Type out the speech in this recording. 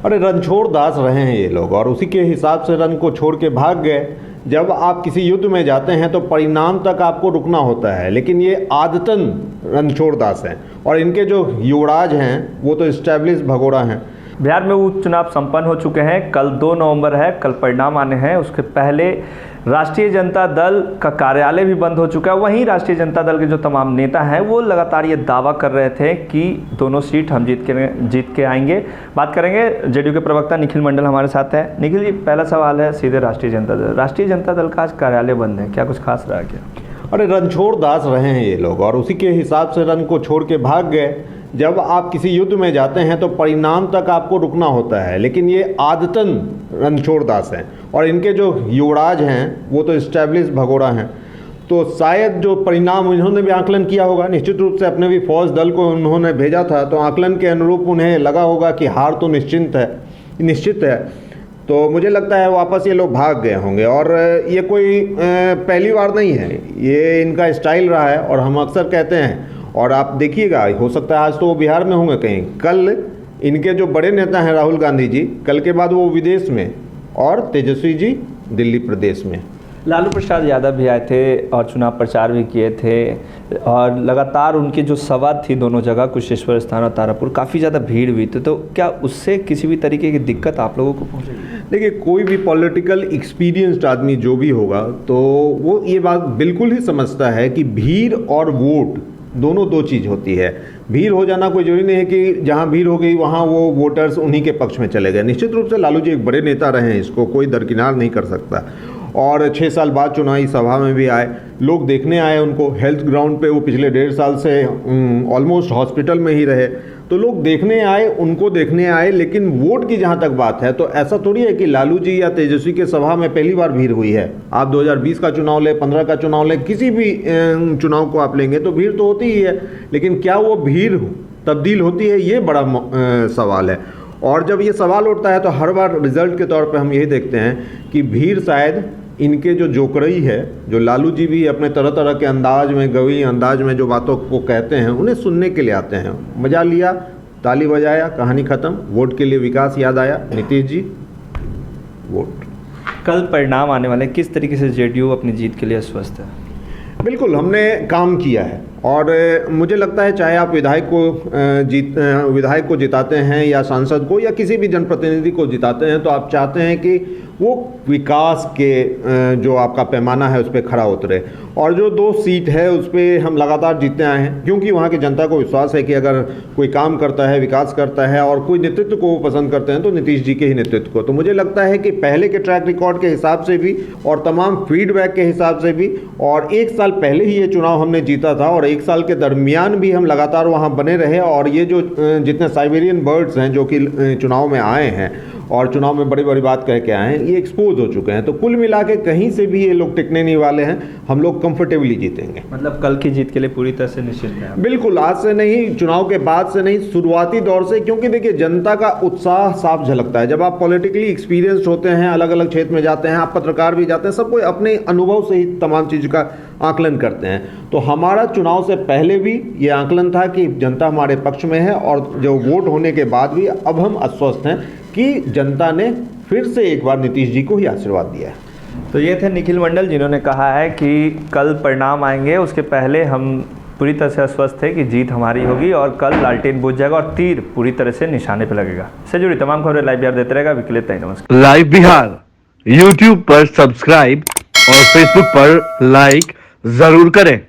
अरे रणछोड़ दास रहे हैं ये लोग और उसी के हिसाब से रन को छोड़ के भाग गए। जब आप किसी युद्ध में जाते हैं तो परिणाम तक आपको रुकना होता है, लेकिन ये आदतन रणछोड़ दास हैं और इनके जो युवराज हैं वो तो इस्टेब्लिश भगोड़ा हैं। बिहार में उपचुनाव संपन्न हो चुके हैं। कल 2 नवंबर है, कल परिणाम आने हैं। उसके पहले राष्ट्रीय जनता दल का कार्यालय भी बंद हो चुका है। वहीं राष्ट्रीय जनता दल के जो तमाम नेता हैं वो लगातार ये दावा कर रहे थे कि दोनों सीट हम जीत के आएंगे। बात करेंगे, जेडीयू के प्रवक्ता निखिल मंडल हमारे साथ है। निखिल जी, पहला सवाल है सीधे राष्ट्रीय जनता दल का आज कार्यालय बंद है, क्या कुछ खास रहा क्या? अरे रणछोड़ दास रहे हैं ये लोग और उसी के हिसाब से रन को छोड़ के भाग गए। जब आप किसी युद्ध में जाते हैं तो परिणाम तक आपको रुकना होता है, लेकिन ये आदतन रणछोड़ दास हैं और इनके जो युवराज हैं वो तो इस्टेब्लिश भगोड़ा हैं। तो शायद जो परिणाम इन्होंने भी आकलन किया होगा, निश्चित रूप से अपने भी फौज दल को उन्होंने भेजा था, तो आकलन के अनुरूप उन्हें लगा होगा कि हार तो निश्चित है। तो मुझे लगता है वापस ये लोग भाग गए होंगे और ये कोई पहली बार नहीं है, ये इनका स्टाइल रहा है और हम अक्सर कहते हैं। और आप देखिएगा, हो सकता है आज तो वो बिहार में होंगे कहीं, कल इनके जो बड़े नेता हैं राहुल गांधी जी, कल के बाद वो विदेश में और तेजस्वी जी दिल्ली प्रदेश में। लालू प्रसाद यादव भी आए थे और चुनाव प्रचार भी किए थे और लगातार उनकी जो सभा थी दोनों जगह, कुशेश्वर स्थान और तारापुर, काफ़ी ज़्यादा भीड़ हुई थी। तो क्या उससे किसी भी तरीके की दिक्कत आप लोगों को पहुँचेगी? देखिए, कोई भी पॉलिटिकल एक्सपीरियंस्ड आदमी जो भी होगा तो वो ये बात बिल्कुल ही समझता है कि भीड़ और वोट दोनों दो चीज़ होती है। भीड़ हो जाना कोई जरूरी नहीं है कि जहाँ भीड़ हो गई वहाँ वो वोटर्स उन्हीं के पक्ष में चले गए। निश्चित रूप से लालू जी एक बड़े नेता रहे हैं, इसको कोई दरकिनार नहीं कर सकता। और 6 साल बाद चुनावी सभा में भी आए, लोग देखने आए उनको हेल्थ ग्राउंड पे। वो पिछले 1.5 साल से ऑलमोस्ट हॉस्पिटल में ही रहे, तो लोग देखने आए, उनको देखने आए। लेकिन वोट की जहाँ तक बात है तो ऐसा थोड़ी है कि लालू जी या तेजस्वी के सभा में पहली बार भीड़ हुई है। आप 2020 का चुनाव लें, 15 का चुनाव लें, किसी भी चुनाव को आप लेंगे तो भीड़ तो होती ही है, लेकिन क्या वो भीड़ तब्दील होती है, ये बड़ा सवाल है। और जब ये सवाल उठता है तो हर बार रिजल्ट के तौर पे हम यही देखते हैं कि भीड़ शायद इनके जो जोकरई है, जो लालू जी भी अपने तरह तरह के अंदाज में, गवी अंदाज में जो बातों को कहते हैं, उन्हें सुनने के लिए आते हैं। मजा लिया, ताली बजाया, कहानी ख़त्म, वोट के लिए विकास याद आया, नीतीश जी वोट। कल परिणाम आने वाले, किस तरीके से जेडीयू अपनी जीत के लिए आश्वस्त है? बिल्कुल, हमने काम किया है और मुझे लगता है चाहे आप विधायक को जिताते हैं या सांसद को या किसी भी जनप्रतिनिधि को जिताते हैं, तो आप चाहते हैं कि वो विकास के जो आपका पैमाना है उस पर खरा उतरे। और जो 2 सीट है उस पर हम लगातार जीतते आए हैं, क्योंकि वहाँ की जनता को विश्वास है कि अगर कोई काम करता है, विकास करता है और कोई नेतृत्व को वो पसंद करते हैं तो नीतीश जी के ही नेतृत्व को। तो मुझे लगता है कि पहले के ट्रैक रिकॉर्ड के हिसाब से भी और तमाम फीडबैक के हिसाब से भी, और 1 साल पहले ही ये चुनाव हमने जीता था और 1 साल के दरमियान भी हम लगातार वहाँ बने रहे। और ये जो जितने साइबेरियन बर्ड्स हैं जो कि चुनाव में आए हैं और चुनाव में बड़ी बड़ी बात कह के आए हैं, ये एक्सपोज हो चुके हैं। तो कुल मिला के कहीं से भी ये लोग टिकने नहीं वाले हैं, हम लोग कंफर्टेबली जीतेंगे। मतलब कल की जीत के लिए पूरी तरह से निश्चित है? बिल्कुल, आज से नहीं, चुनाव के बाद से नहीं, शुरुआती दौर से। क्योंकि देखिए, जनता का उत्साह साफ झलकता है जब आप पॉलिटिकली एक्सपीरियंस्ड होते हैं, अलग अलग क्षेत्र में जाते हैं, आप पत्रकार भी जाते हैं, सब कोई अपने अनुभव से ही तमाम चीज़ का आकलन करते हैं। तो हमारा चुनाव से पहले भी ये आकलन था कि जनता हमारे पक्ष में है और जो वोट होने के बाद भी अब हम आश्वस्त हैं कि जनता ने फिर से एक बार नीतीश जी को ही आशीर्वाद दिया है। तो ये थे निखिल मंडल, जिन्होंने कहा है कि कल परिणाम आएंगे, उसके पहले हम पूरी तरह से आश्वस्त थे कि जीत हमारी होगी और कल लालटेन बुझ जाएगा और तीर पूरी तरह से निशाने पर लगेगा। इससे जुड़ी तमाम खबरें लाइव बिहार देते रहेगा। विकलित नमस्कार। लाइव बिहार यूट्यूब पर सब्सक्राइब और फेसबुक पर लाइक जरूर करें।